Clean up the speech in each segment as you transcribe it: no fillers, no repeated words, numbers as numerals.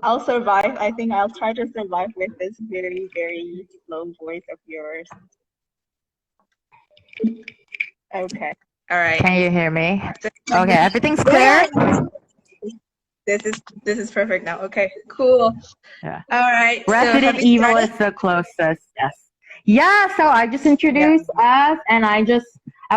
I'll survive. I think I'll try to survive with this very, very slow voice of yours. Okay. All right. Can you hear me? So, Okay, everything's yeah, clear? this is perfect now. Okay, cool. Yeah. All right. So have Resident we Evil started? is the closest, yes. Yeah, so I just Yeah. introduced us and I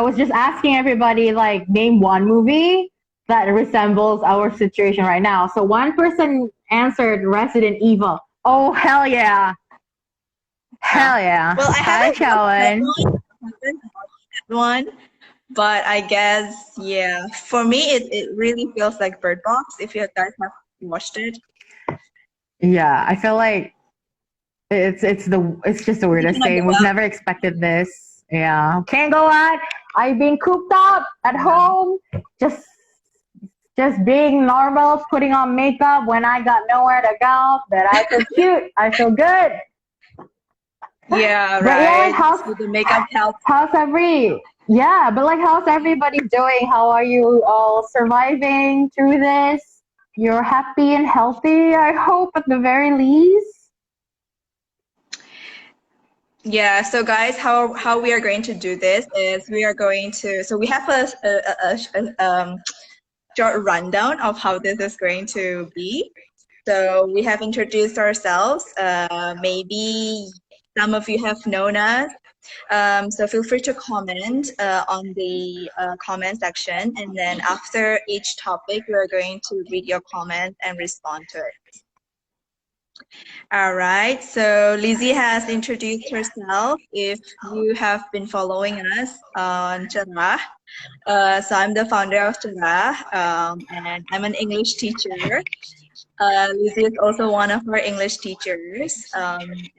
was just asking everybody like name one movie that resembles our situation right now. So one person answered Resident Evil. Oh hell yeah. Yeah. Hell yeah. Well, I High haven't watched that challenge. one. I haven't watched that one, but I guess yeah. For me, it really feels like Bird Box. If you guys have watched it, Yeah, I feel like it's just the you weirdest cannot thing. go We've out. never expected this. Yeah. Can't go out. I've been cooped up at Yeah. home, just just being normal, putting on makeup when I got nowhere to go. But I feel cute. I feel good. Yeah. But yeah, like Right. So the makeup helps. how's everybody doing? How are you all surviving through this? You're happy and healthy, I hope, at the very least. Yeah, so guys, how we are going to do this is we are going to so we have a short rundown of how this is going to be. So we have introduced ourselves. Maybe some of you have known us. So feel free to comment on the comment section, and then after each topic, we are going to read your comments and respond to it. All right, so Lizzie has introduced herself. If you have been following us on Jara, so I'm the founder of Jara, and I'm an English teacher. Lizzie is also one of our English teachers, and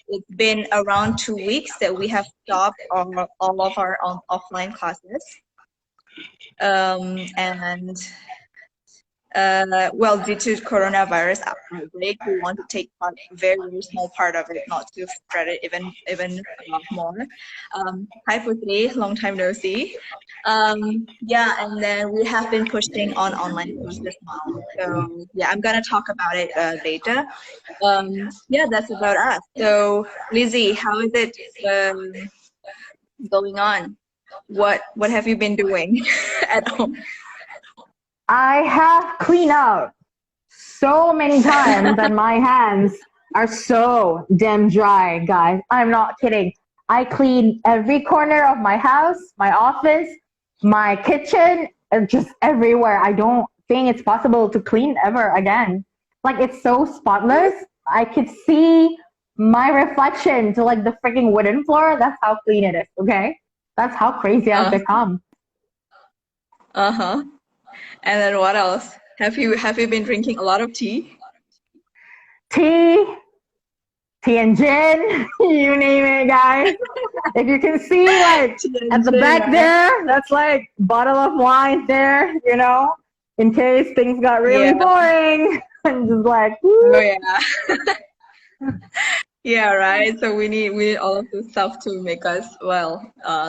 it's been around 2 weeks that we have stopped all of our offline classes. And well, due to coronavirus outbreak, we want to take part, a very, very small part of it, not to spread it even more. Hi Putri, long time no see. Yeah, and then we have been pushing on online courses now. So yeah, I'm gonna talk about it later. Yeah, that's about us. So Lizzie, how is it going on? What have you been doing at home? I have cleaned out so many times that my hands are so damn dry, guys. I'm not kidding. I clean every corner of my house, my office, my kitchen, and just everywhere. I don't think it's possible to clean ever again. Like it's so spotless. I could see my reflection to like the freaking wooden floor. That's how clean it is, okay? That's how crazy I've Uh, become. uh-huh. And then what else? Have you been drinking a lot of tea? Tea, tea and gin, you name it, guys. If you can see, like Tea at and the gin, back right? there, that's like bottle of wine there, in case things got really Yeah. boring. And just like, Oh woo. yeah. Yeah, right. So we need all of this stuff to make us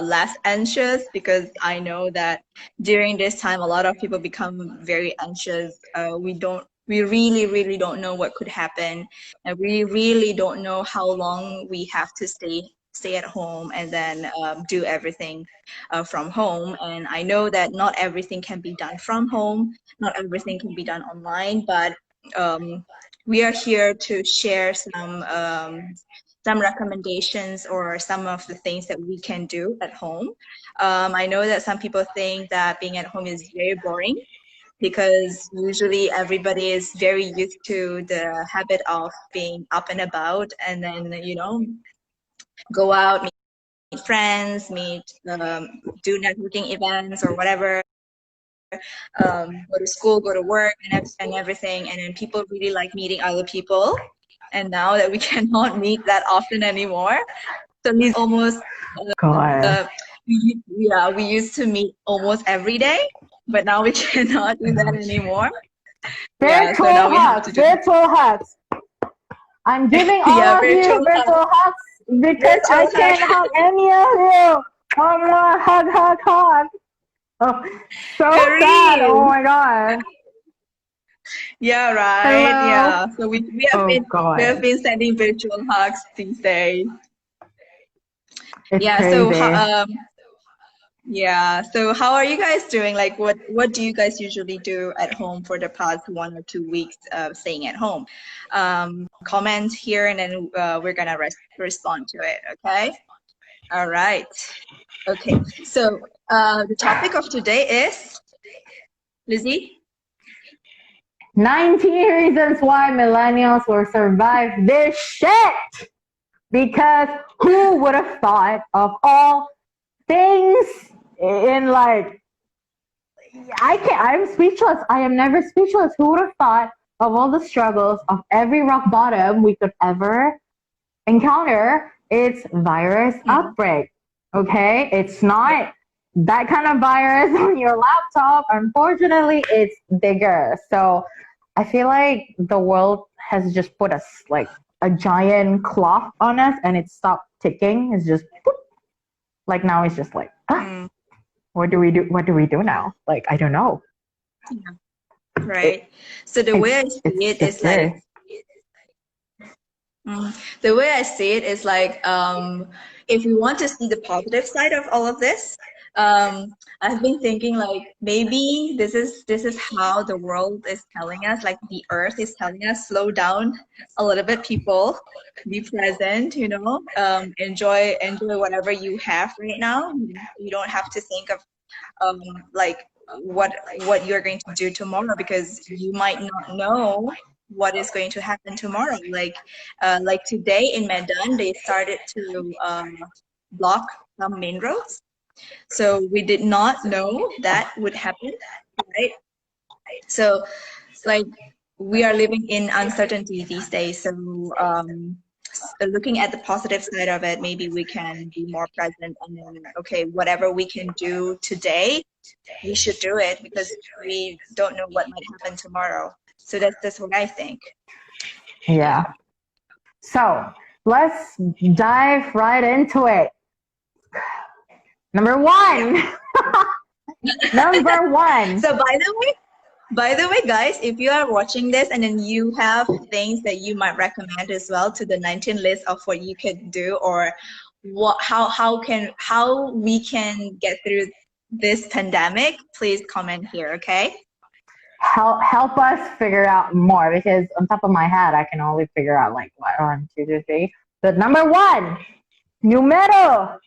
less anxious, because I know that during this time a lot of people become very anxious. We really don't know what could happen, and we really don't know how long we have to stay at home and then do everything from home. And I know that not everything can be done from home, not everything can be done online, but um, we are here to share some recommendations or some of the things that we can do at home. I know that some people think that being at home is very boring, because usually everybody is very used to the habit of being up and about, and then go out, meet friends, do networking events or whatever, go to school, go to work, and everything. And then people really like meeting other people. And now that we cannot meet that often anymore, so we almost, God. uh, we used to meet almost every day, but now we cannot do that anymore. Yeah, so Virtual now we have to hugs, do, virtual hugs. I'm giving yeah, all of you virtual hugs because I virtual can't hug. hug any of you. I'm gonna hug, hug, hug. Oh, so sad. Oh Kareem, my God. Yeah, right. Hello. Yeah. So we have Oh been we have God, been sending virtual hugs these days. it's Yeah. crazy. Yeah. So how are you guys doing? Like what do you guys usually do at home for the past 1 or 2 weeks of staying at home? Comment here and then we're gonna respond to it. Okay. All right. Okay. So the topic of today is Lizzie. 19 reasons why millennials will survive this shit. Because who would have thought of all things in like I can't. I'm speechless. I am never speechless. Who would have thought of all the struggles of every rock bottom we could ever encounter? It's virus Mm, outbreak. Okay, it's yeah. not that kind of virus on your laptop. Unfortunately, it's bigger. So I feel like the world has just put us like a giant clock on us, and it stopped ticking. It's just boop. Like now it's just like ah, Mm, what do we do? What do we do now? Like I don't know. yeah. It, Right. So the way I see it's it just is like scary. the way I see it is like if we want to see the positive side of all of this, I've been thinking like maybe this is how the world is telling us, like the earth is telling us, slow down a little bit, people, be present, enjoy whatever you have right now. You don't have to think of um, like what you're going to do tomorrow because you might not know what is going to happen tomorrow. Like today in Medan, they started to block some main roads. So we did not know that would happen, right? So like we are living in uncertainty these days. So looking at the positive side of it, maybe we can be more present and then okay, whatever we can do today we should do it because we don't know what might happen tomorrow. So that's what I think. Yeah. Yeah. So let's dive right into it. Number Yeah. one. Number one. So by the way, guys, if you are watching this and then you have things that you might recommend as well to the 19 list of what you could do or how we can get through this pandemic, please comment here, okay? Help us figure out more because on top of my head I can only figure out like what 1, 2, 3. But number one, numero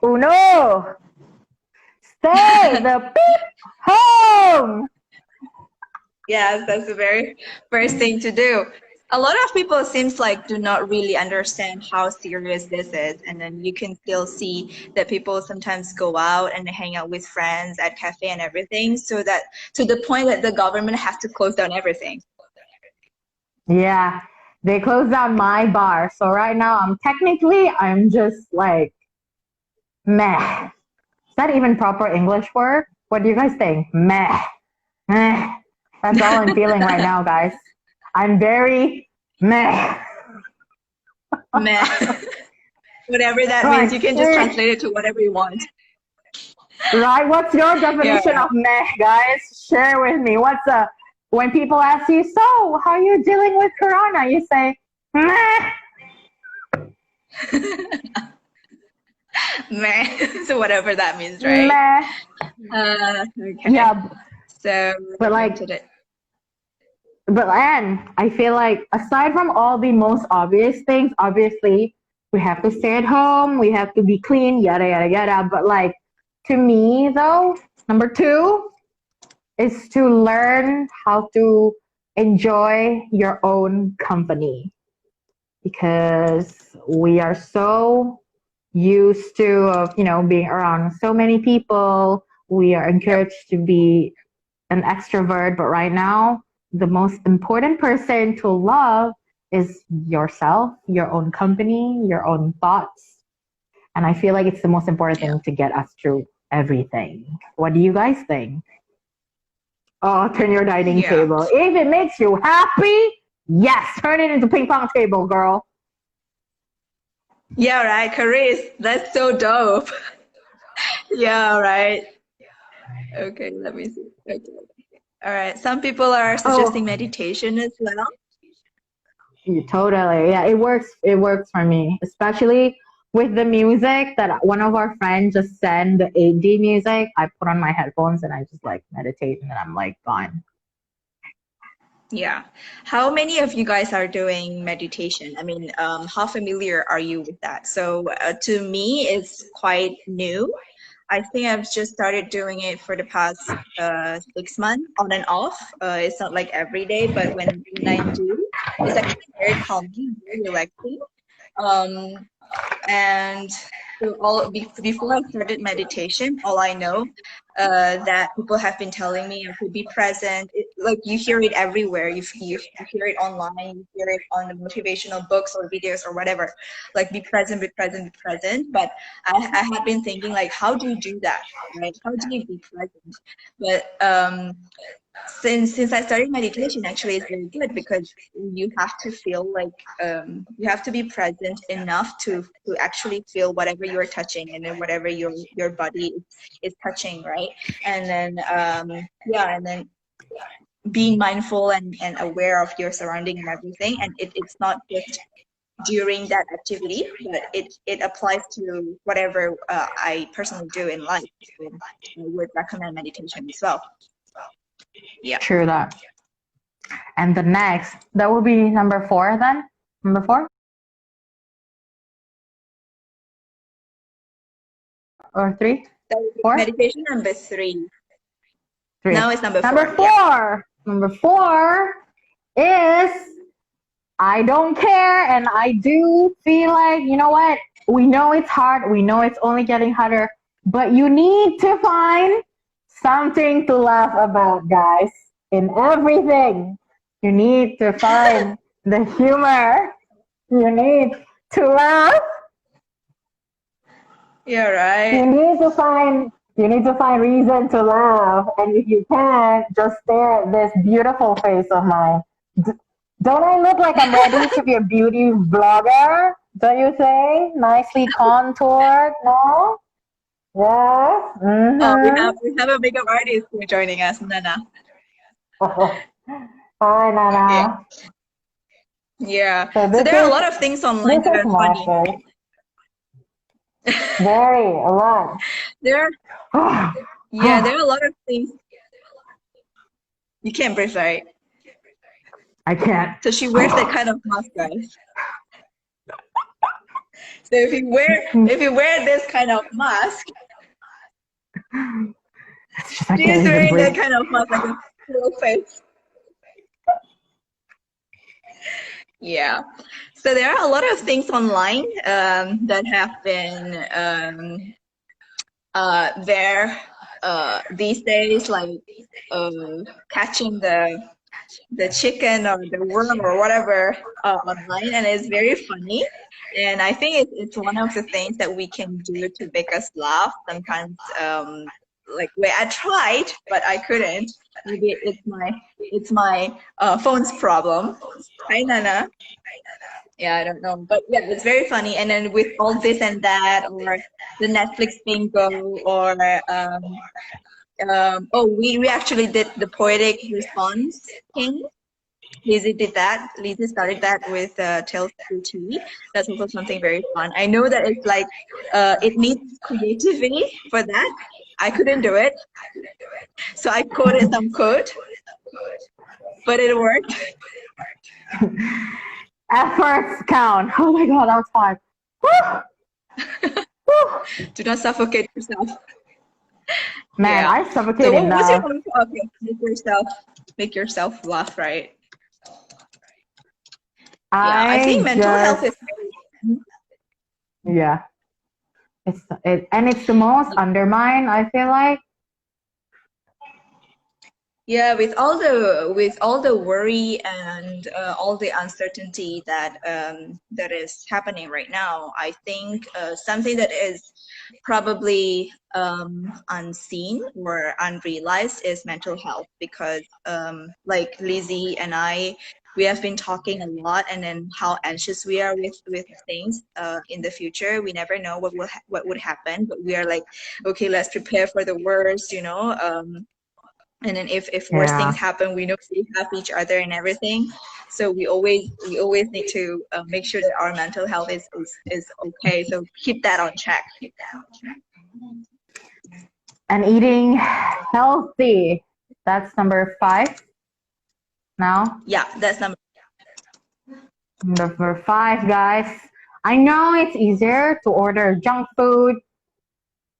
uno, stay the beep home. Yes, that's the very first thing to do. A lot of people seems like do not really understand how serious this is, and then you can still see that people sometimes go out and hang out with friends at cafe and everything, so that to the point that the government has to close down everything. Yeah, they closed down my bar, so right now I'm just like meh. Is that even proper English word? What do you guys think? Meh. Meh. That's all I'm feeling right now, guys. I'm very meh. Meh. Whatever that means, Like, you can just translate it to whatever you want. right? What's your Yeah. definition of meh, guys? Share with me. When people ask you, so how are you dealing with Corona? You say, meh. Meh. So whatever that means, right? Meh. Okay. Yeah, So but moving like to the But and I feel like aside from all the most obvious things, obviously we have to stay at home, we have to be clean, yada yada yada. But like to me though, number two is to learn how to enjoy your own company because we are so used to being around so many people. We are yep. encouraged to be an extrovert, but right now, the most important person to love is yourself, your own company, your own thoughts. And I feel like it's the most important Yeah. thing to get us through everything. What do you guys think? Oh, turn your dining Yeah. table. If it makes you happy, yes, turn it into ping pong table, girl. Yeah, right, Chris. That's so dope. Yeah, right. Okay, let me see. Okay. All right. Some people are suggesting Oh, meditation as well. totally. Yeah, it works. It works for me, especially with the music that one of our friends just sent, the 8D music. I put on my headphones and I just like meditate, and then I'm like gone. Yeah. How many of you guys are doing meditation? I mean, how familiar are you with that? So, to me, it's quite new. I think I've just started doing it for the past 6 months on and off. It's not like every day, but when I do, it's actually very calming, very relaxing. Um, and so before I started meditation, all I know that people have been telling me, okay, be present. Like you hear it everywhere. You hear it online. You hear it on the motivational books or videos or whatever. Like be present, be present, be present. But I had been thinking like, how do you do that? Right? How do you be present? But since I started meditation, actually, it's very good because you have to feel like you have to be present enough to actually feel whatever you're touching and then whatever your body is touching, right? And then yeah, and then being mindful and aware of your surrounding and everything. And it's not just during that activity, but it applies to whatever I personally do in life. So I would recommend meditation as well. Yeah. True that. And the next, that will be number four then. Number four or three? That would be Four? meditation number three. Three. Now it's number Number four. Yeah. four. Number four is I don't care, and I do feel like, you know what? We know it's hard. We know it's only getting harder, but you need to find something to laugh about, guys. In everything, you need to find the humor. You need to laugh. Yeah, You right. need to find you need to find reason to laugh, and if you can't, just stare at this beautiful face of mine. D- don't I look like I'm ready to be a beauty blogger? Don't you think? Nicely contoured, no? Yes. Oh, Mm-hmm. we have a makeup artist who joining us, Nana. Hi, Okay. Nana. Yeah. So So this there are a is lot of things online this that is are my funny. face. Very a lot. There are yeah, there are a lot of things you can't breathe, right? I can't. So she wears that kind of mask, guys. So if you wear this kind of mask, It's just I she's can't even wearing that breathe. kind of mask like a full face. Yeah. So there are a lot of things online that have been there these days, like uh, catching the chicken or the worm or whatever online, and it's very funny. And I think it's one of the things that we can do to make us laugh. Sometimes, like where I tried, but I couldn't. Maybe it's my phone's problem. Hi, Nana. Yeah, I don't know, but yeah, it's very funny. And then with all this and that, or the Netflix bingo, or oh, we actually did the poetic response thing. Lizzie did that. Lizzie started that with Tales through TV. That's also something very fun. I know that it's like it needs creativity for that. I couldn't do it, so I coded some code, but it worked. Efforts count. Oh my god, that was fun. Woo! Woo! Do not suffocate yourself. Man, Yeah. I So suffocated what's your now. okay? Make yourself laugh, right? Yeah, I think I mental health is just yeah. It's the most undermined, I feel like. yeah, with all the worry and all the uncertainty that that is happening right now, I think something that is probably unseen or unrealized is mental health because like Lizzie and I, we have been talking a lot, and then how anxious we are with things in the future. We never know what would happen, but we are like, okay, let's prepare for the worst, you know. And then if worse things Yeah. happen, we know we have each other and everything. So we always need to make sure that our mental health is okay. So keep that on check. And eating healthy. That's number 5 now. Yeah, that's number. Number 5, guys. I know it's easier to order junk food,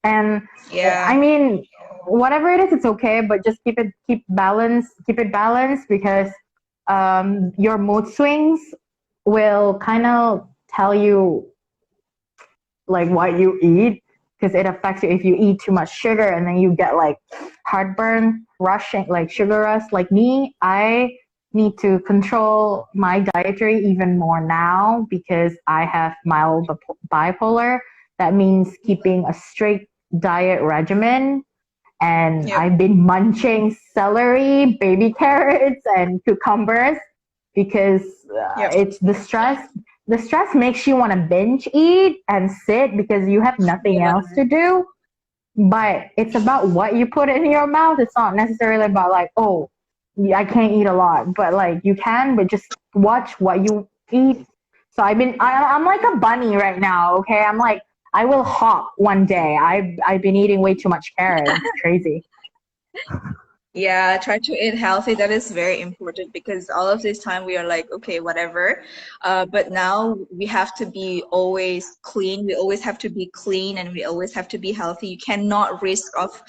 and Yeah. I mean, whatever it is, it's okay, but just keep it balanced, because your mood swings will kind of tell you like what you eat, because it affects you if you eat too much sugar and then you get like heartburn, rushing, like sugar rush. Like me, I need to control my dietary even more now because I have mild bipolar. That means keeping a strict diet regimen, and Yep. I've been munching celery, baby carrots, and cucumbers because Yep. it's the stress. The stress makes you want to binge eat and sit because you have nothing Yeah. else to do. But it's about what you put in your mouth. It's not necessarily about like, oh, I can't eat a lot, but like you can, but just watch what you eat. So I'm like a bunny right now. Okay, I'm like, I will hop one day. I've been eating way too much carrot. It's crazy. Yeah, try to eat healthy. That is very important because all of this time we are like, okay, whatever. But now we have to be always clean. We always have to be clean and we always have to be healthy. You cannot risk of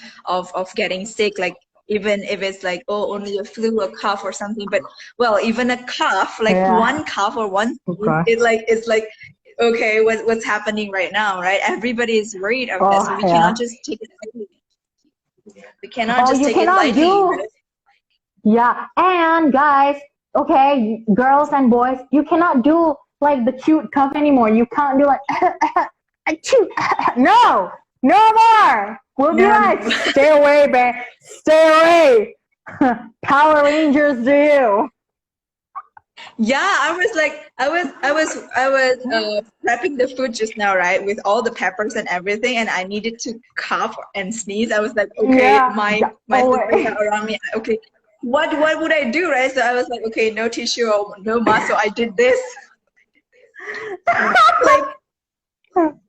getting sick. Like even if it's like, oh, only a flu, a cough or something. But well, even a cough, like Yeah. one cough or one sneeze, Okay. it's like, okay, what's happening right now, right? Everybody is worried of that, so Oh we cannot yeah. just take it lightly. We cannot Oh, just you take it cannot lightly. do. Yeah, and guys, okay, girls and boys, you cannot do like the cute cough anymore. You can't do like achoo. No, no more. We'll be No, like, no. stay away, man, stay away. Power Rangers, do you? Yeah, I was like, I was prepping the food just now, right, with all the peppers and everything, and I needed to cough and sneeze. I was like, okay, Yeah, my yeah. my Oh sisters wait. are around me. Okay, what would I do, right? So I was like, okay, no tissue or no mask. So I did this. Like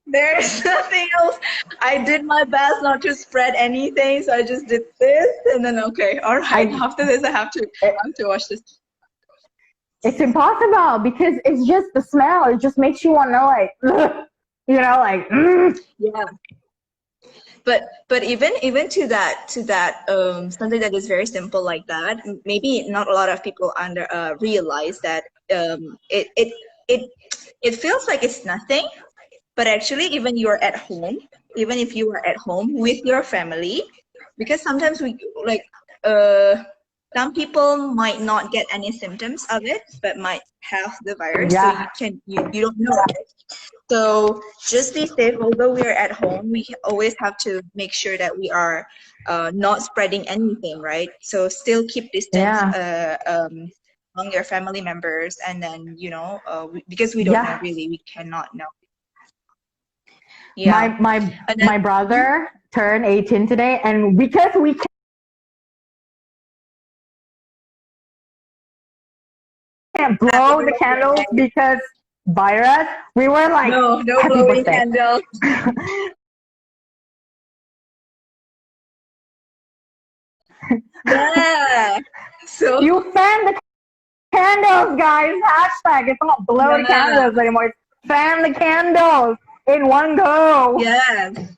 there's nothing else. I did my best not to spread anything, so I just did this, and then okay, all right. I After this, it, I have to watch this. it's impossible because it's just the smell. It just makes you want to like, like. Yeah. But even to that something that is very simple like that, maybe not a lot of people under realize that it it feels like it's nothing, but actually even you're at home, even if you are at home with your family, because sometimes we like uh some people might not get any symptoms of it but might have the virus, so Yeah, you don't know, right? So just be safe. Although we are at home, we always have to make sure that we are not spreading anything, right? So still keep distance yeah, among your family members, and then because we don't know yeah. really, we cannot know. My Yeah, my and then my brother turned 18 today, and because we can't happy blow the candles birthday. because virus, we were like, No, no happy blowing birthday. candles. Yeah. So You fan the candles, guys. Hashtag. It's not blow the yeah, candles anymore. It's fan the candles in one go. yes,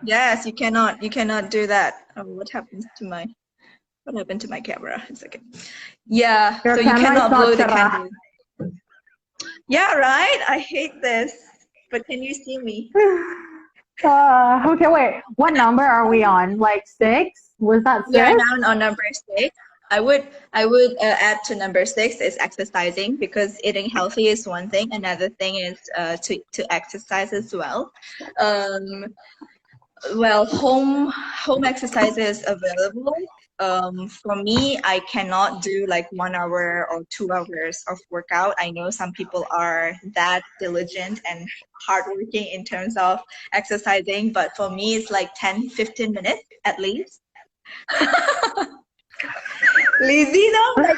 yes. You cannot do that. Oh, what happened to my camera? It's okay. Yeah, Your so you camera is cannot not blow the cerah. candle. Yeah, right? I hate this. But can you see me? Okay, wait. What number are we on? Like 6? Was that We are 6? now on number 6. I would add to number 6 is exercising, because eating healthy is one thing. Another thing is to exercise as well. Um, well, home exercise is available. For me, I cannot do like 1 hour or 2 hours of workout. I know some people are that diligent and hardworking in terms of exercising, but for me, it's like 10, 15 minutes at least. Lizzie, though, like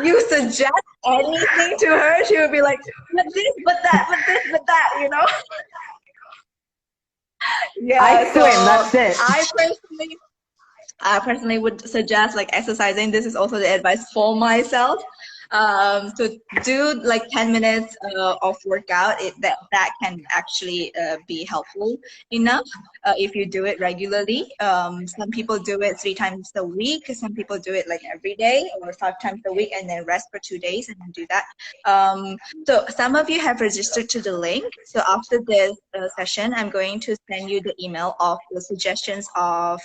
you suggest anything to her, she would be like, but this, but that, but this, but that, you know? I Yeah, so swim. That's it. I personally would suggest like exercising. This is also the advice for myself. So do like 10 minutes of workout. That can actually be helpful enough if you do it regularly. Some people do it 3 times a week. Some people do it like every day or 5 times a week and then rest for 2 days and then do that. So some of you have registered to the link. So after this session, I'm going to send you the email of the suggestions of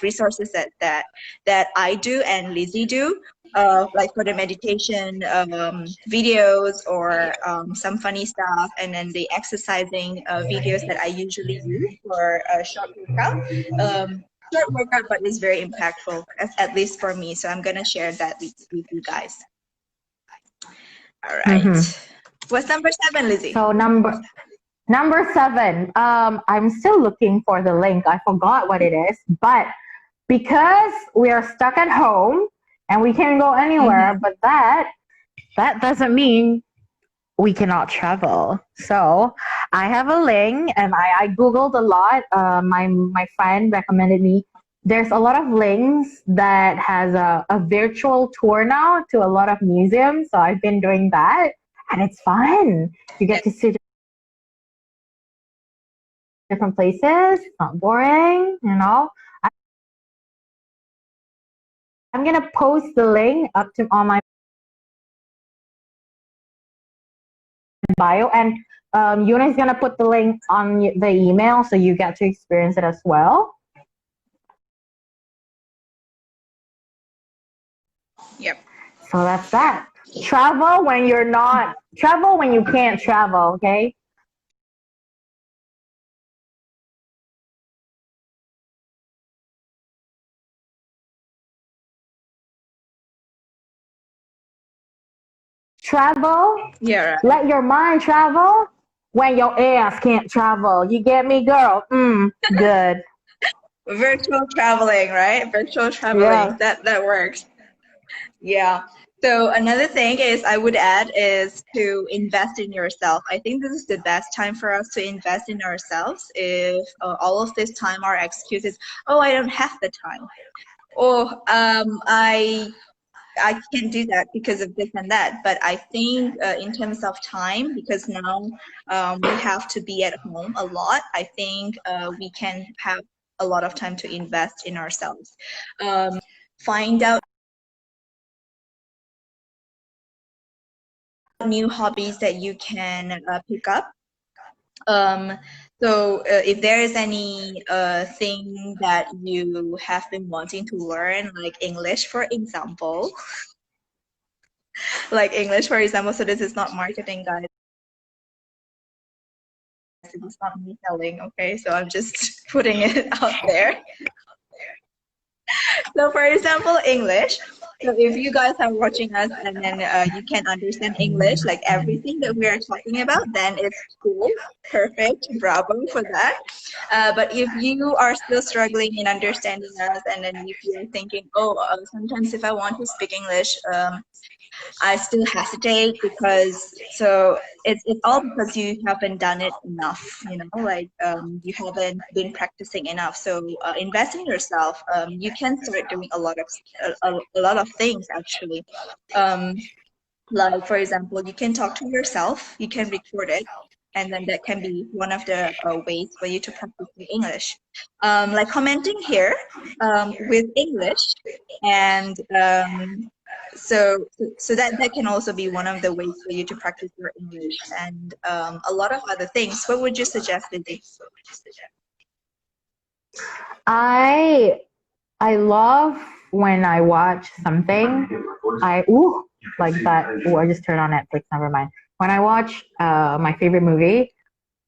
resources that I do and Lizzie do, like for the meditation videos or some funny stuff, and then the exercising videos that I usually use for a short workout. Short workout, but it's very impactful, at least for me. So I'm gonna share that with you guys. All Mm-hmm. right. What's number 7, Lizzie? So number 7. I'm still looking for the link. I forgot what it is, but because we are stuck at home and we can't go anywhere, Mm-hmm. but that doesn't mean we cannot travel. So I have a link, and I googled a lot. My friend recommended me. There's a lot of links that has a virtual tour now to a lot of museums. So I've been doing that, and it's fun. You get to see different places. It's not boring, you know. I'm gonna post the link up to on my bio, and Yuna is gonna put the link on the email, so you get to experience it as well. Yep. So that's that. Travel when you can't travel. Okay. Travel. Yeah, right. Let your mind travel when your ass can't travel. You get me, girl? Good. Virtual traveling, right? Virtual traveling. Yeah. That works. Yeah. So another thing is I would add is to invest in yourself. I think this is the best time for us to invest in ourselves. If all of this time our excuse is, oh, I don't have the time, or I can't do that because of this and that. But I think in terms of time, because now we have to be at home a lot, I think we can have a lot of time to invest in ourselves. Find out new hobbies that you can pick up. Um, so if there is any thing that you have been wanting to learn, like English, for example, so this is not marketing, guys. It's not me selling, okay? So I'm just putting it out there. So for example, English. So if you guys are watching us and then you can understand English, like everything that we are talking about, then it's cool, perfect, bravo for that. But if you are still struggling in understanding us, and then if you're thinking, oh, sometimes if I want to speak English, I still hesitate because it's all because you haven't done it enough, you know, like you haven't been practicing enough. So invest in yourself. You can start doing a lot of things actually. Um, like for example, you can talk to yourself, you can record it, and then that can be one of the ways for you to practice your English. Like commenting here with English, and so that can also be one of the ways for you to practice your English, and a lot of other things. What would you suggest, Lizzie? I I love when I watch something. Like that. Ooh, I just turned on Netflix. Never mind. When I watch my favorite movie,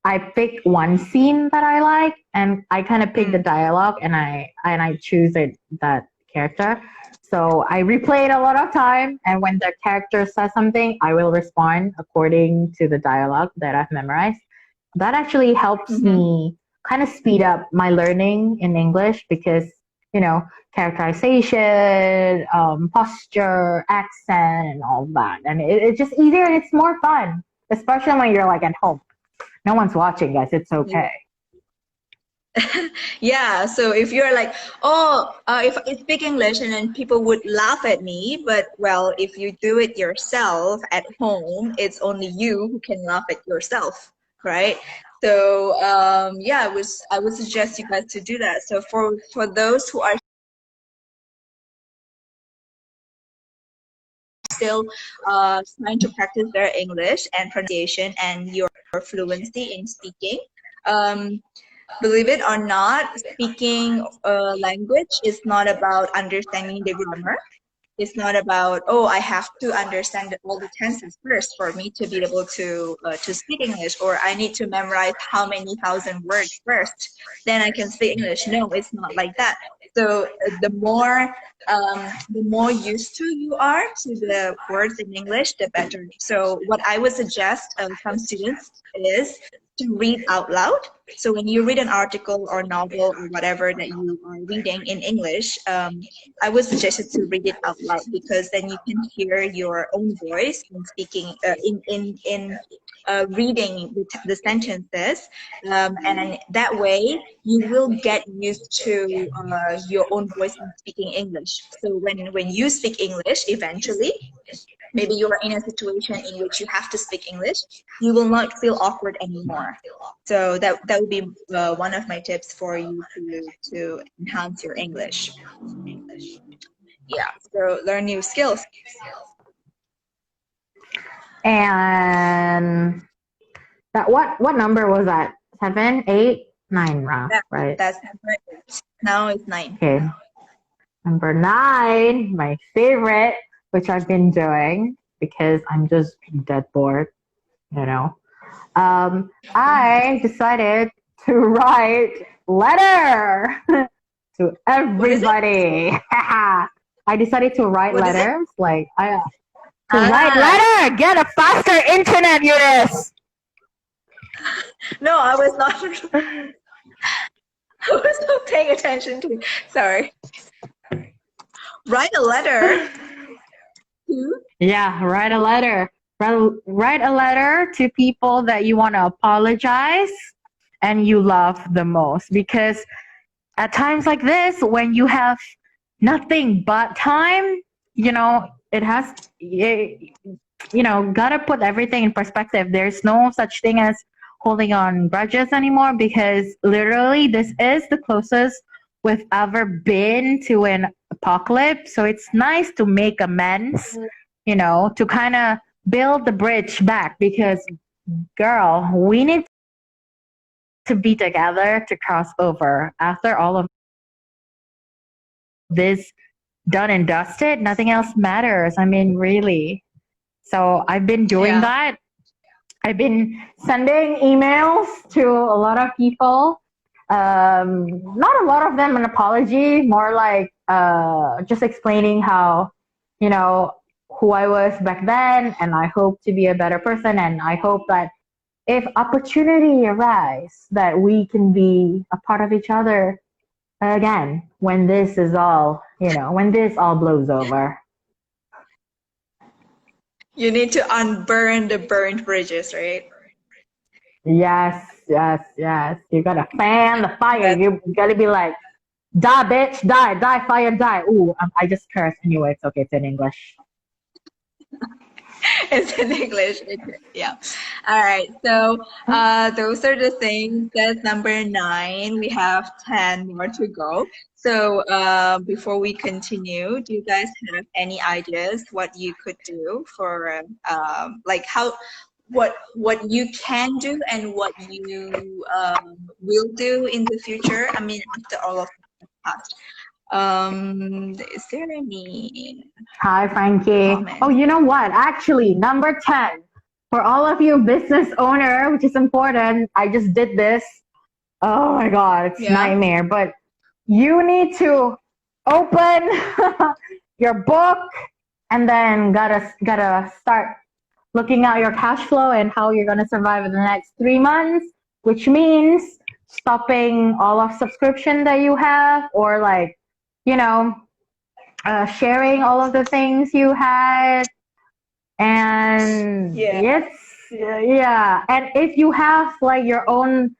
I pick one scene that I like, and I kind of pick the dialogue, and I choose that character. So I replay it a lot of time, and when the character says something, I will respond according to the dialogue that I've memorized. That actually helps Mm-hmm. me kind of speed up my learning in English, because characterization, posture, accent, and all that. And it's just easier and it's more fun, especially when you're like at home. No one's watching, guys. It's okay. Yeah, so if you're like, oh, if I speak English and then people would laugh at me, but well, if you do it yourself at home, it's only you who can laugh at yourself, right? So yeah, I would suggest you guys to do that. So for those who are still trying to practice their English and pronunciation and your fluency in speaking, um, believe it or not, speaking a language is not about understanding the grammar. It's not about, oh, I have to understand all the tenses first for me to be able to speak English, or I need to memorize how many thousand words first, then I can speak English. No, it's not like that. So the more used to you are to the words in English, the better. So what I would suggest some students is to read out loud. So when you read an article or novel or whatever that you are reading in English, I would suggest you to read it out loud because then you can hear your own voice in speaking, reading the sentences, and that way you will get used to your own voice in speaking English. So when you speak English, eventually, maybe you are in a situation in which you have to speak English, you will not feel awkward anymore. So that would be one of my tips for you to enhance your English. Yeah, so learn new skills. And that what number was that? 7, 8, 9, Yeah, right? that's number 8. Now it's 9. Okay. Number 9, my favorite, which I've been doing because I'm just dead bored, you know. I decided to write letter to What is it? everybody. I decided to write What is it? letters, like to write Ah, letter. Get a faster internet, Eunice. no, I was not. I was not paying attention to. Sorry. Write a letter to. Yeah, write a letter. Write a letter to people that you want to apologize and you love the most. Because at times like this, when you have nothing but time, it has, gotta put everything in perspective. There's no such thing as holding on grudges anymore because literally this is the closest we've ever been to an apocalypse. So it's nice to make amends, to kind of build the bridge back because, girl, we need to be together to cross over. After all of this done and dusted, nothing else matters. I mean, really. So I've been doing Yeah. that. I've been sending emails to a lot of people. Not a lot of them an apology, more like just explaining how, who I was back then, and I hope to be a better person, and I hope that if opportunity arises, that we can be a part of each other again when this is all, when this all blows over. You need to unburn the burned bridges, right? Yes, yes, yes. You gotta fan the fire. That's You gotta be like, die, bitch, die, die, fire, die. Ooh, I just cursed. Anyway, it's okay. It's in English. it's in English. Yeah. All right. So those are the things. That's number 9. We have 10 more to go. So before we continue, do you guys have any ideas what you could do for like what you can do and what you will do in the future? I mean, after all of the past. Is there any Hi, Frankie. comment? Oh, you know what? Actually, number 10. For all of you business owner, which is important, I just did this. Oh my God, it's Yeah. nightmare. But you need to open your book and then gotta start looking at your cash flow and how you're gonna survive in the next 3 months, which means stopping all of subscription that you have or like you know, sharing all of the things you had. And Yeah. it's, yeah. And if you have like your own,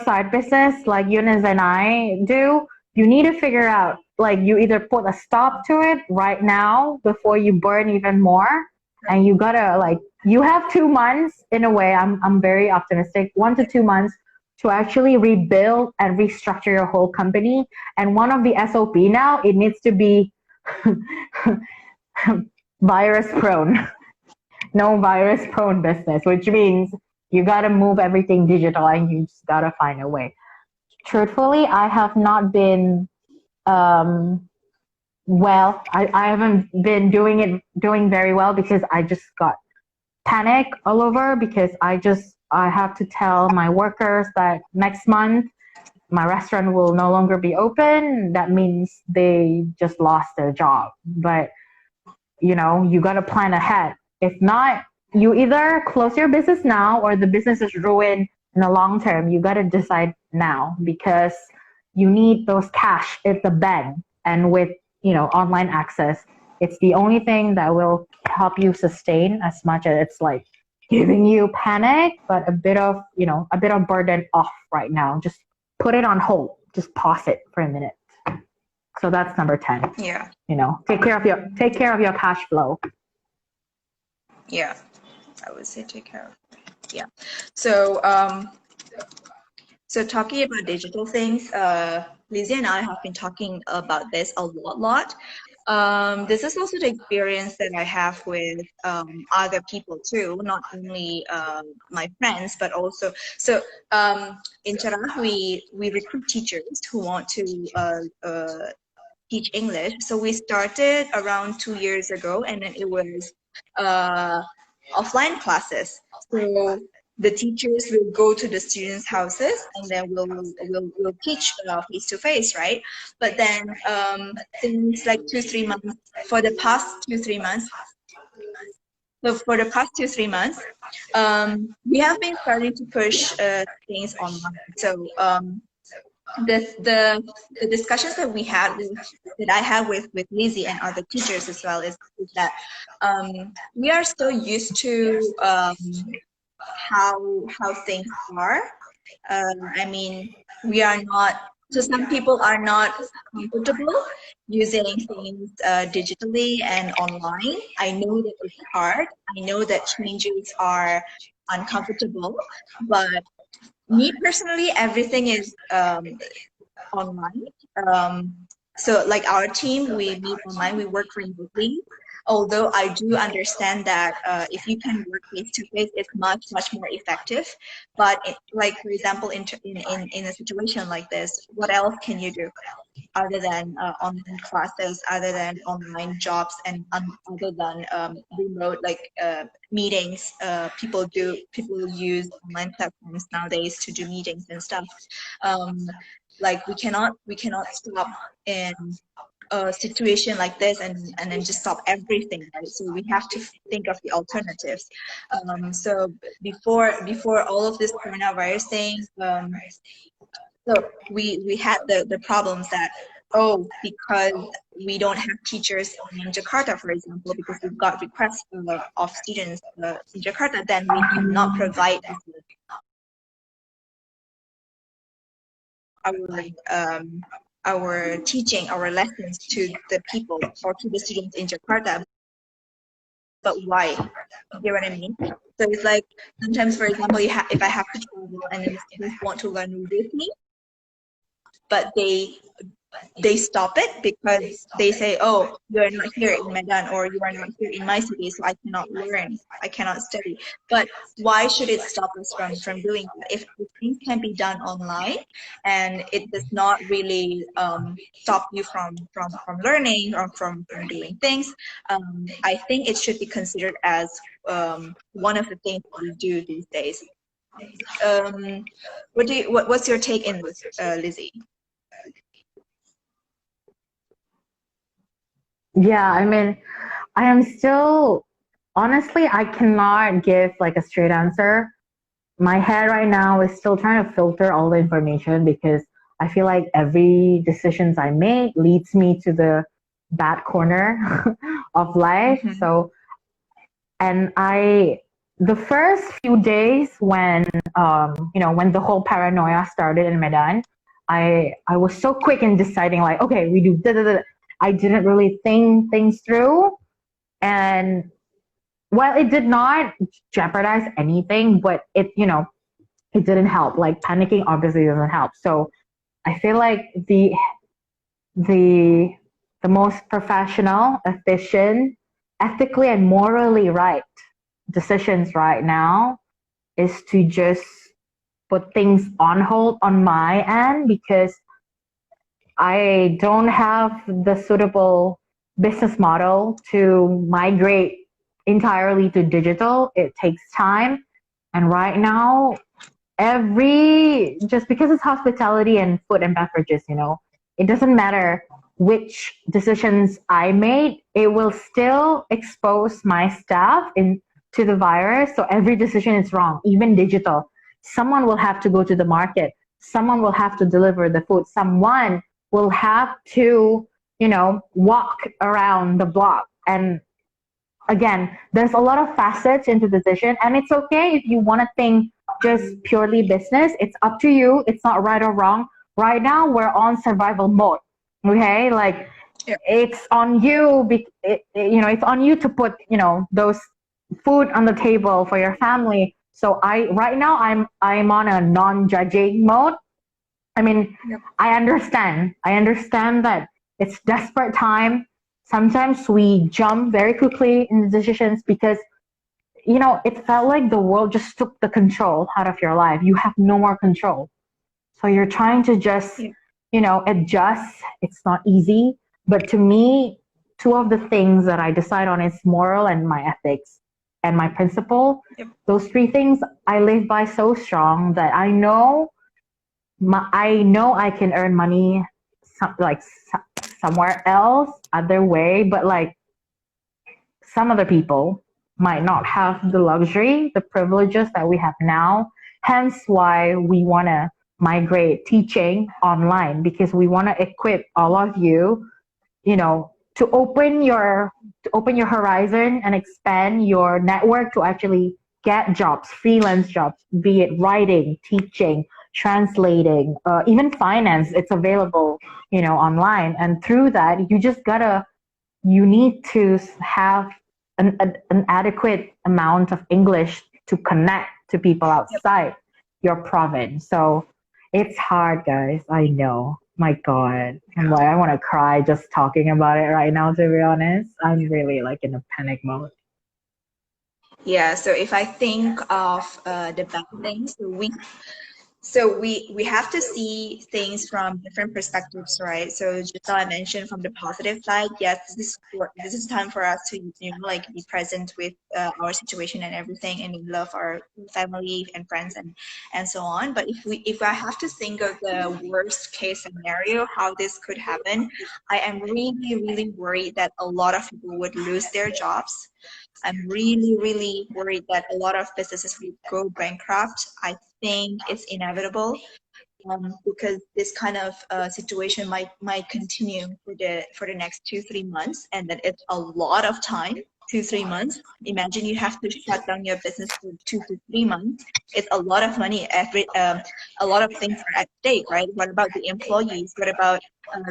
side business like Eunice and I do, you need to figure out like you either put a stop to it right now before you burn even more. And you gotta like, you have 2 months in a way. I'm very optimistic, 1 to 2 months to actually rebuild and restructure your whole company. And one of the SOP now, it needs to be virus prone. No virus prone business, which means you got to move everything digital and you just got to find a way. Truthfully, I have not been, um, I haven't been doing very well because I just got panic all over because I have to tell my workers that next month my restaurant will no longer be open. That means they just lost their job. But you got to plan ahead. If not, you either close your business now or the business is ruined in the long term. You got to decide now because you need those cash at the bank. And with, online access, it's the only thing that will help you sustain as much as it's like giving you panic, but a bit of burden off right now. Just put it on hold. Just pause it for a minute. So that's number 10. Yeah. Take care of your cash flow. Yeah. I would say take care of. Yeah. So so talking about digital things, Lizzie and I have been talking about this a lot. This is also the experience that I have with other people too, not only my friends, but also in Cerah we recruit teachers who want to teach English. So we started around 2 years ago, and then it was uh, offline classes. So the teachers will go to the students' houses, and then we'll teach face to face, right? But then since like 2 3 months, for the past 2 3 months, so for the past 2 3 months, we have been starting to push things online. So the discussions that we had that I had with Lizzie and other teachers as well is that we are still used to how things are. I mean, we are not. So some people are not comfortable using things digitally and online. I know that it's hard. I know that changes are uncomfortable, but me personally, everything is online. Um, so like our team, we meet online, we work remotely. Although I do understand that if you can work face to face, it's much more effective. But like for example, in a situation like this, what else can you do other than online classes, other than online jobs, and other than remote like meetings? People use online platforms nowadays to do meetings and stuff. Um, like we cannot stop in a situation like this and then just stop everything, right? So we have to think of the alternatives. So before all of this coronavirus thing, so we had the problems that, oh, because we don't have teachers in Jakarta, for example, because we've got requests of students in Jakarta, then we cannot provide our our teaching, our lessons to the people or to the students in Jakarta. But why? You get what I mean? So it's like sometimes, for example, if I have to travel and then the students want to learn with me, but they stop it because they say, oh, you are not here in Medan or you are not here in my city, so I cannot learn, I cannot study. But why should it stop us from doing that? If things can be done online and it does not really stop you from learning or from doing things, I think it should be considered as one of the things that we do these days. What's your take in this, Lizzie? Yeah, I mean, I am still, honestly, I cannot give like a straight answer. My head right now is still trying to filter all the information because I feel like every decisions I make leads me to the bad corner of life. Mm-hmm. So, and the first few days when, when the whole paranoia started in Medan, I was so quick in deciding like, okay, we do da da da. I didn't really think things through, and while it did not jeopardize anything, but it didn't help. Like panicking obviously doesn't help. So I feel like the the most professional, efficient, ethically and morally right decisions right now is to just put things on hold on my end because I don't have the suitable business model to migrate entirely to digital. It takes time. And right now, just because it's hospitality and food and beverages, it doesn't matter which decisions I made, it will still expose my staff to the virus. So every decision is wrong, even digital. Someone will have to go to the market. Someone will have to deliver the food. Someone will have to, walk around the block. And again, there's a lot of facets into the decision, and it's okay if you want to think just purely business. It's up to you. It's not right or wrong. Right now, we're on survival mode. Okay, like Yeah. it's on you. It's on you to put those food on the table for your family. So right now I'm on a non-judging mode. I mean, Yep. I understand. I understand that it's desperate time. Sometimes we jump very quickly in the decisions because, it felt like the world just took the control out of your life. You have no more control. So you're trying to just, Yep. adjust. It's not easy. But to me, two of the things that I decide on is moral and my ethics and my principle. Yep. Those three things I live by so strong that I know I can earn money somewhere else, other way, but like some other people might not have the luxury, the privileges that we have now. Hence why we want to migrate teaching online because we want to equip all of you, to open your horizon and expand your network to actually get jobs, freelance jobs, be it writing, teaching, translating, even finance. It's available, online. And through that, you need to have an adequate amount of English to connect to people Yep. outside your province. So it's hard, guys. I know. My God. I want to cry just talking about it right now, to be honest. I'm really like in a panic mode. Yeah, so if I think of the bad things, so we have to see things from different perspectives, right? So just now I mentioned from the positive side, yes, this is time for us to like be present with our situation and everything, and we love our family and friends and so on. But if I have to think of the worst case scenario, how this could happen, I am really really worried that a lot of people would lose their jobs. I'm really, really worried that a lot of businesses will go bankrupt. I think it's inevitable because this kind of situation might continue for the next 2 3 months, and then it's a lot of time. 2 3 months. Imagine you have to shut down your business for 2 to 3 months. It's a lot of money. A lot of things are at stake, right? What about the employees? What about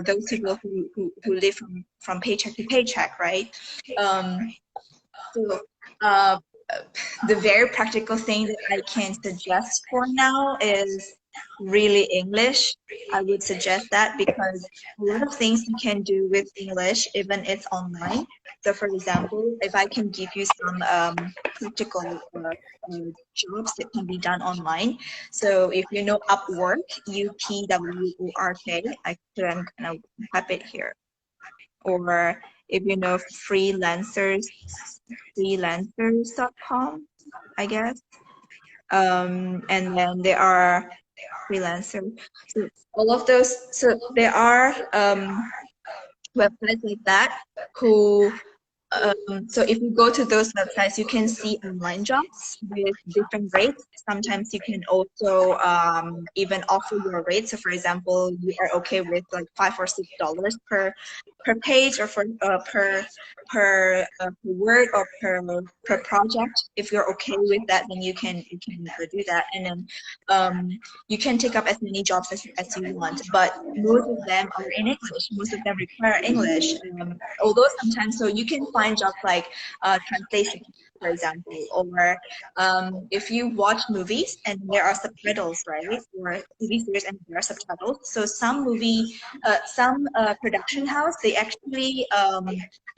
those people who live from paycheck to paycheck, right? Um, so, uh, the very practical thing that I can suggest for now is really English. I would suggest that because a lot of things you can do with English, even it's online. So, for example, if I can give you some practical jobs that can be done online. So, if you know Upwork, Upwork, I'm gonna type it here. Or if you know freelancers.com, I guess. And then there are freelancers. So all of those. So there are websites like that who So if you go to those websites, you can see online jobs with different rates. Sometimes you can also even offer your rate. So for example, you are okay with like $5 or $6 per page or for per word or per project. If you're okay with that, then you can do that, and then you can take up as many jobs as you want. But most of them are in English. Most of them require English. Although sometimes, so you can find jobs like translation, for example, or if you watch movies and there are subtitles, right, or TV series and there are subtitles. So some production house, they actually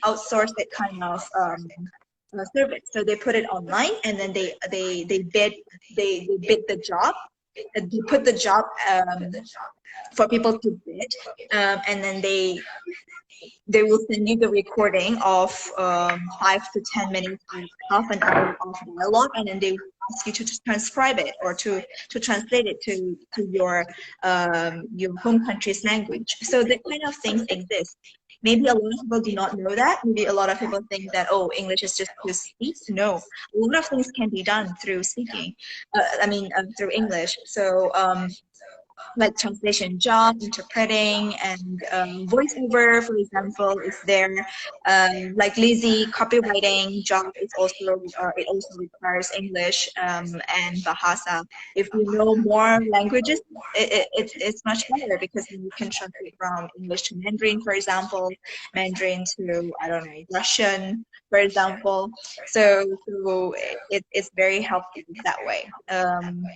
outsource that kind of service. So they put it online, and then they bid the job. They put the job for people to bid, and then they will send you the recording of 5 to 10 minutes of half an hour of dialogue, and then they will ask you to transcribe it or to translate it to your home country's language. So that kind of things exist. Maybe a lot of people do not know that. Maybe a lot of people think that, oh, English is just to speak. No, a lot of things can be done through speaking. Through English. So like translation job, interpreting, and voiceover, for example, is there. Like lazy copywriting job is also it also requires English and Bahasa. If you know more languages, it's much better because then you can translate from English to Mandarin, for example, Mandarin to, I don't know, Russian, for example. So it's very helpful that way.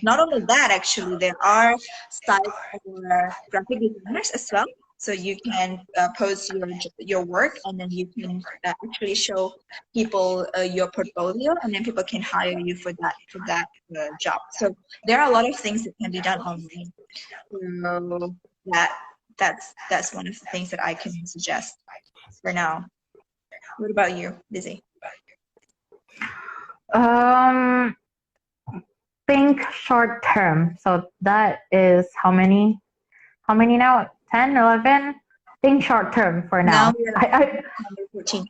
Not only that, actually, there are sites for graphic designers as well. So you can post your work, and then you can actually show people your portfolio, and then people can hire you for that job. So there are a lot of things that can be done online. So that's one of the things that I can suggest for now. What about you, Lizzie? Um, think short term. So that is how many? How many now? 10, 11? Think short term for Now now. we are number 14.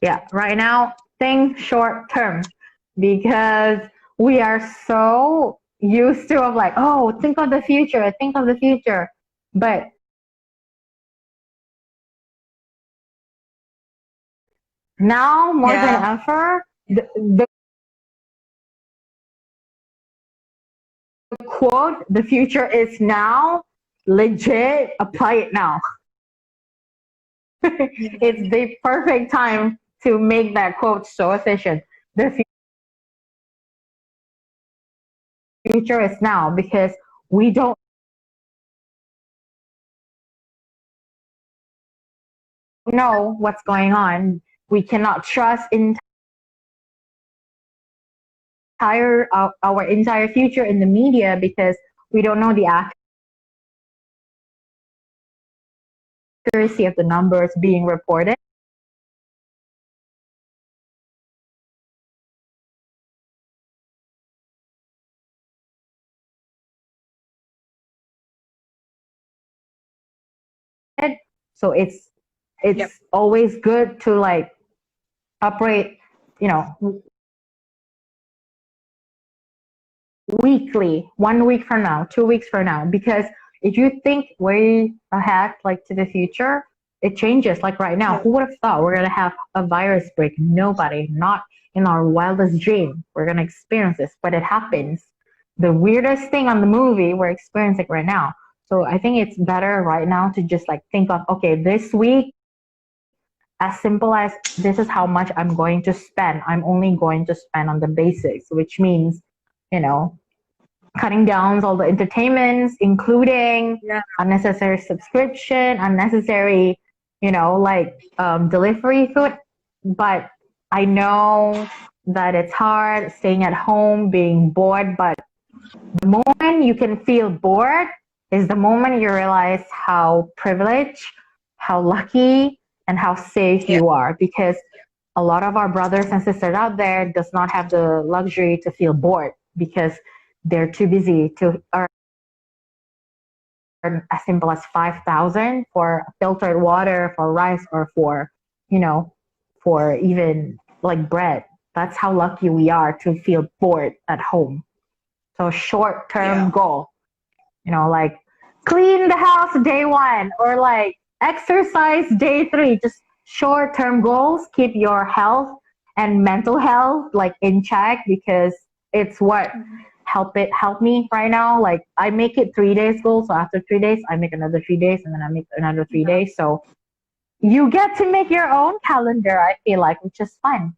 Yeah, right now, think short term because we are so used to of like, oh, think of the future, think of the future. But now more than Yeah. ever, the quote, the future is now, legit, apply it now. It's the perfect time to make that quote so efficient. The future is now because we don't know what's going on. We cannot trust our entire future in the media because we don't know the accuracy of the numbers being reported. So it's Yep. always good to like operate, you know, weekly, 1 week from now, 2 weeks from now, because if you think way ahead, like to the future, it changes. Like right now, Yeah. who would have thought we're gonna have a virus break? Nobody, not in our wildest dream. We're gonna experience this, but it happens. The weirdest thing on the movie we're experiencing right now. So I think it's better right now to just like think of, okay, this week, as simple as this is how much I'm going to spend. I'm only going to spend on the basics, which means, you know, cutting down all the entertainments, including Yeah. unnecessary subscription, unnecessary, like delivery food. But I know that it's hard staying at home, being bored. But the moment you can feel bored is the moment you realize how privileged, how lucky, and how safe Yeah. you are. Because a lot of our brothers and sisters out there does not have the luxury to feel bored because they're too busy to earn as simple as 5,000 for filtered water, for rice, or for you know, for even like bread. That's how lucky we are to feel bored at home. So short term Yeah. goal, like clean the house day one or like exercise day three. Just short term goals. Keep your health and mental health like in check because it's what Mhm. help me right now. Like I make it 3 days goal. So after 3 days, I make another 3 days and then I make another three Yeah. days. So you get to make your own calendar, I feel like, which is fun,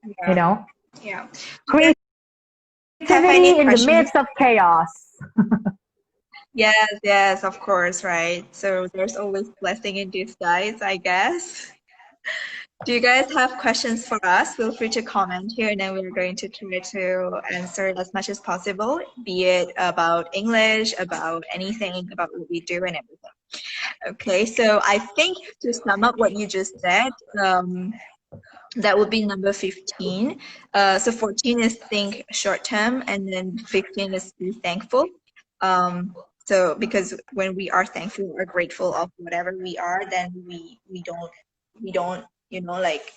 you Yeah. know? Yeah. Do you guys have any Creativity in the questions? midst of chaos. Yes, yes, of course, right? So there's always blessing in disguise, I guess. Do you guys have questions for us? Feel free to comment here, and then we're going to try to answer as much as possible, be it about English, about anything, about what we do, and everything. Okay, so I think to sum up what you just said, that would be number 15. So 14 is think short term, and then 15 is be thankful. So because when we are thankful or grateful of whatever we are, then we don't like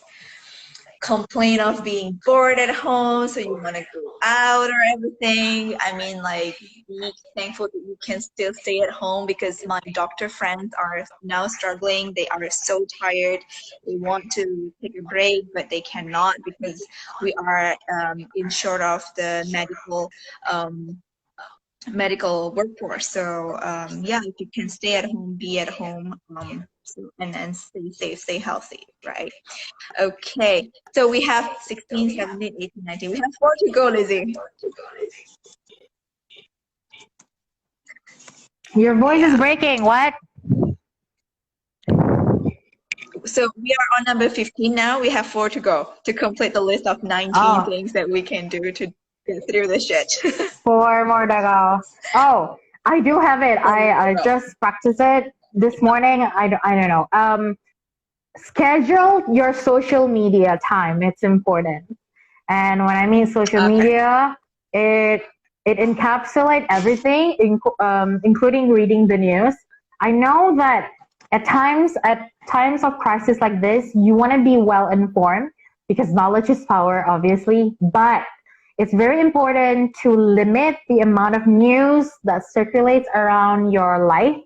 complain of being bored at home, so you want to go out or everything. I mean, like, be thankful that you can still stay at home because my doctor friends are now struggling. They are so tired. They want to take a break, but they cannot because we are in short of the um, medical workforce. So yeah, if you can stay at home, be at home, and stay safe, stay healthy, right? Okay, so we have 16, 17, 18, 19. We have four to go, Lizzie. Your voice is Yeah. breaking. What? So we are on number 15 now. We have four to go to complete the list of 19 Oh, things that we can do to get through the shit. 4 more to go. Oh, I do have it. Four more to I go. just practiced it this morning. I don't know. Schedule your social media time. It's important. And when I mean social Okay. media, it it encapsulates everything, including reading the news. I know that at times of crisis like this, you want to be well informed because knowledge is power, obviously. But it's very important to limit the amount of news that circulates around your life.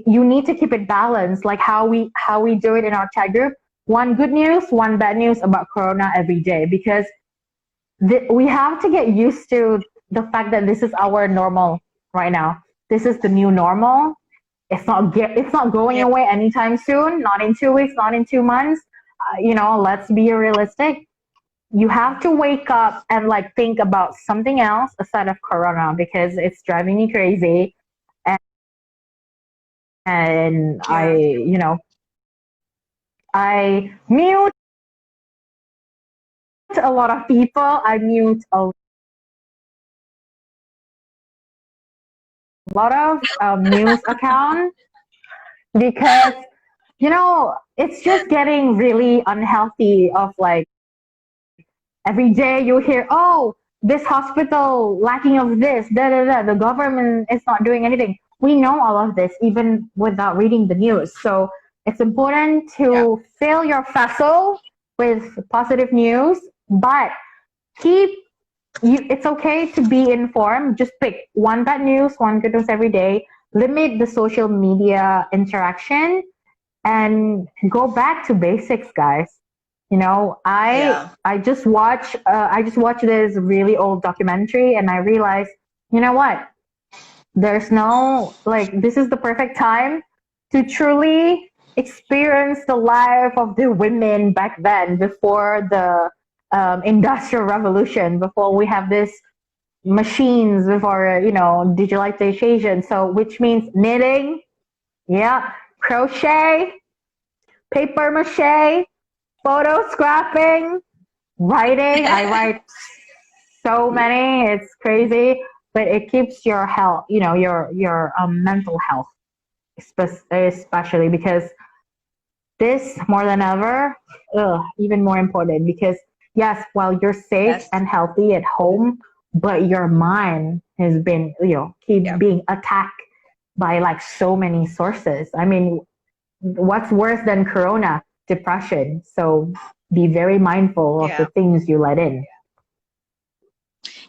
You need to keep it balanced, like how we do it in our chat group. One good news, one bad news about Corona every day, because we have to get used to the fact that this is our normal right now. This is the new normal. It's not going Yeah. away anytime soon. Not in 2 weeks. Not in 2 months. Let's be realistic. You have to wake up and like think about something else aside of Corona because it's driving me crazy. And Yeah. I mute a lot of people. I mute a lot of news accounts because it's just getting really unhealthy of like every day you hear, oh, this hospital lacking of this, da da da, the government is not doing anything. We know all of this even without reading the news. So it's important Yeah. to fill your vessel with positive news, but keep it's okay to be informed. Just pick one bad news, one good news every day. Limit the social media interaction and go back to basics, guys. I Yeah. just watched this really old documentary and I realized, you know what? There's no like this is the perfect time to truly experience the life of the women back then before the industrial revolution, before we have this machines, before digitalization. So which means knitting, yeah, crochet, paper mache, photo scrapping, writing. I write so many. It's crazy, but it keeps your health, your mental health, especially because this more than ever, even more important because yes, while you're safe Yes. and healthy at home, but your mind has been, keep Yeah. being attacked by like so many sources. I mean, what's worse than corona? Depression. So be very mindful of the Yeah. things you let in.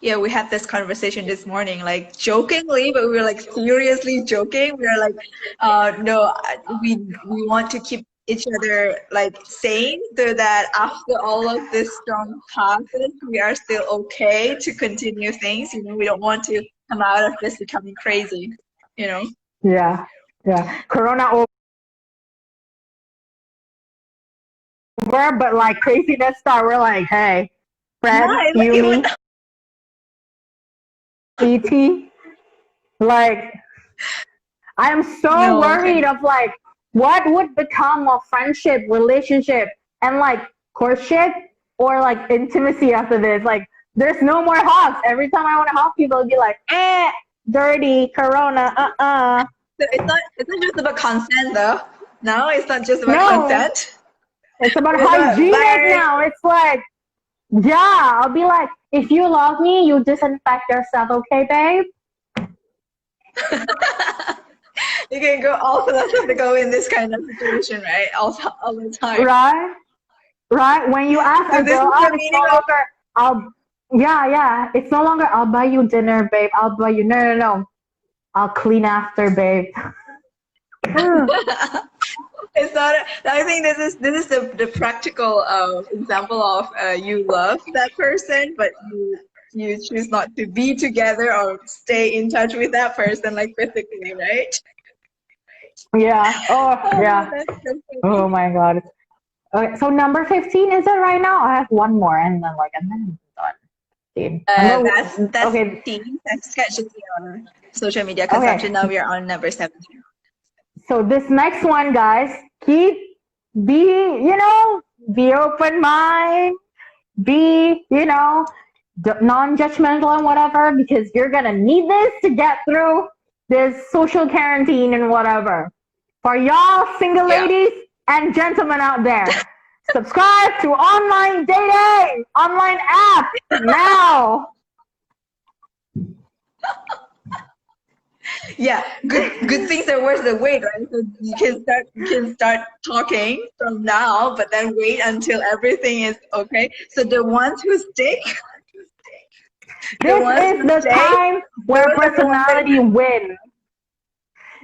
Yeah, we had this conversation this morning, like jokingly, but we were like seriously joking. We were like, no, we want to keep each other like sane so that after all of this storm passes, we are still okay to continue things. You know, we don't want to come out of this becoming crazy, you know? Yeah, yeah. Corona over, but like craziness start. We're like, hey, Yeah, Fred, it's like you, even me, ET. Like, I'm so no, okay. worried of like what would become of friendship, relationship, and like courtship or like intimacy after this. Like, there's no more hugs. Every time I want to hug people, it'd be like, dirty, corona, So it's not just about consent though. No, it's not just about No, consent. it's about It's about hygienic virus. now. It's like, yeah, I'll be like, if you love me, you disinfect yourself, okay, babe? You can go all philosophical in this kind of situation, right? All the time. Right? Right? When you ask So a this girl is out, the it's no meaning of longer, yeah. It's no longer, I'll buy you dinner, babe. I'll buy you, no. I'll clean after, babe. it's not. I think this is the practical example of you love that person, but you choose not to be together or stay in touch with that person like physically, right? Yeah. Oh, Oh, yeah. that's so Oh funny. my God. Okay, so number 15 is it right now? I have one more and then I'm done. 15. That's Okay, 15. That's sketches your social media consumption. okay. Now we are on number 17. So this next one, guys, be, be open mind, be, non-judgmental and whatever, because you're gonna need this to get through this social quarantine and whatever. For y'all single Yeah. ladies and gentlemen out there, subscribe to online dating, online app now. Yeah, good things are worth the wait, right? So you can start talking from now, but then wait until everything is okay. So the ones who stick, the This ones is who the stay, time where those are the ones that personality wins.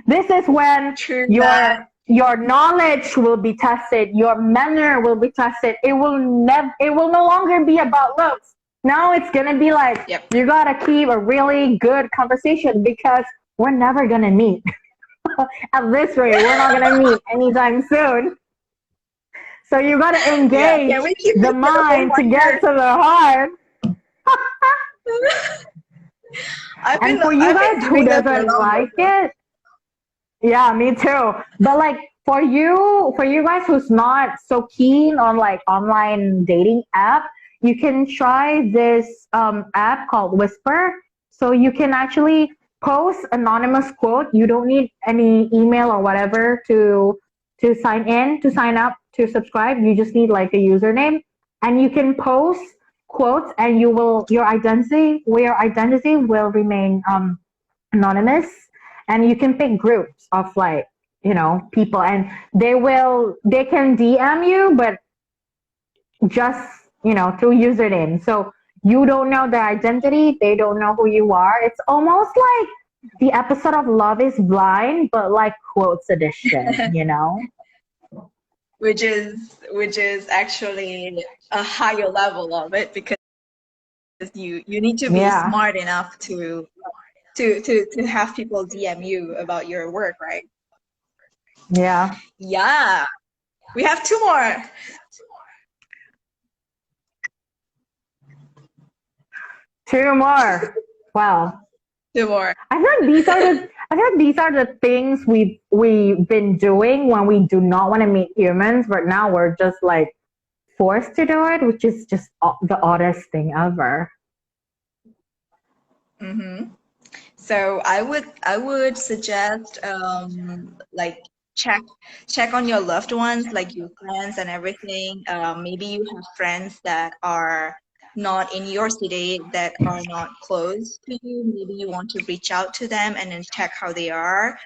This is when true that. your knowledge will be tested, your manner will be tested. It will no longer be about looks. Now it's gonna be like Yep. you gotta keep a really good conversation because we're never gonna meet. At this rate, we're not gonna meet anytime soon. So you gotta Yeah. engage Can we keep the this for mind to one get year? to the heart. And for you I've been guys who doing that for doesn't longer. like So. it, yeah, me too. But like for you guys who's not so keen on like online dating app, you can try this app called Whisper. So you can actually post anonymous quote. You don't need any email or whatever to sign in, to sign up, to subscribe. You just need like a username, and you can post quotes, and your identity will remain anonymous, and you can pick groups of like people, and they can DM you, but just through username, so you don't know their identity, they don't know who you are. It's almost like the episode of Love is Blind, but like quotes edition. Which is actually a higher level of it because you need to be Yeah, smart enough to have people DM you about your work, right? yeah. Yeah, we have two more. Two more. Well, Two more. I feel like these are the things we've been doing when we do not want to meet humans, but now we're just like forced to do it, which is just the oddest thing ever. Mm-hmm. So I would suggest like check check on your loved ones, like your friends and everything. Maybe you have friends that are not in your city, that are not close to you. Maybe you want to reach out to them and then check how they are,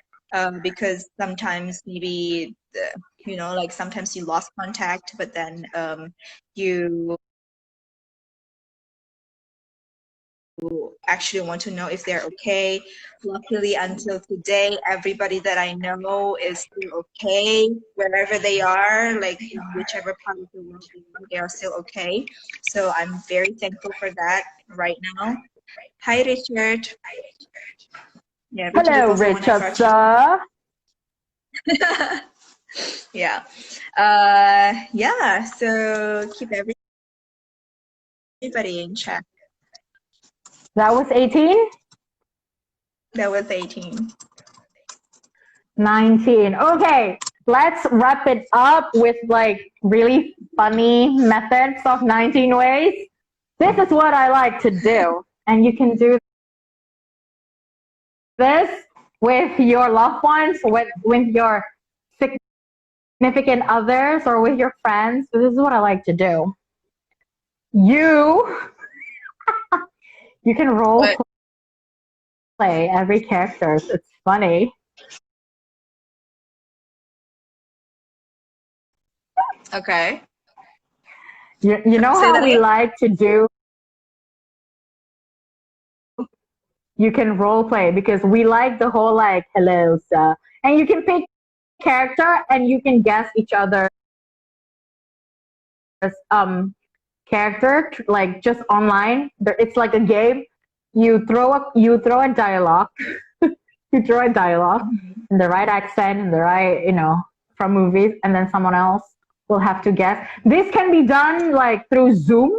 because sometimes maybe like sometimes you lost contact, but then you actually want to know if they're okay. Luckily, until today, everybody that I know is still okay wherever they are, like in whichever part of the world they are still okay. So I'm very thankful for that right now. Hi, Richard. Yeah, Richard is Hello, also one of Richard, our sir. yeah. Yeah, so keep everybody in check. That was 18? That was 18. 19. Okay, let's wrap it up with like really funny methods of 19 ways. This is what I like to do. And you can do this with your loved ones, with your significant others, or with your friends. So this is what I like to do. You you can role What? play every character. It's funny. Okay. You know Say how that we again? like to do, you can role play because we like the whole like hello sir, and you can pick character and you can guess each other's character like just online. It's like a game. You throw a dialogue. You throw a dialogue in the right accent, in the right, from movies, and then someone else will have to guess. This can be done like through Zoom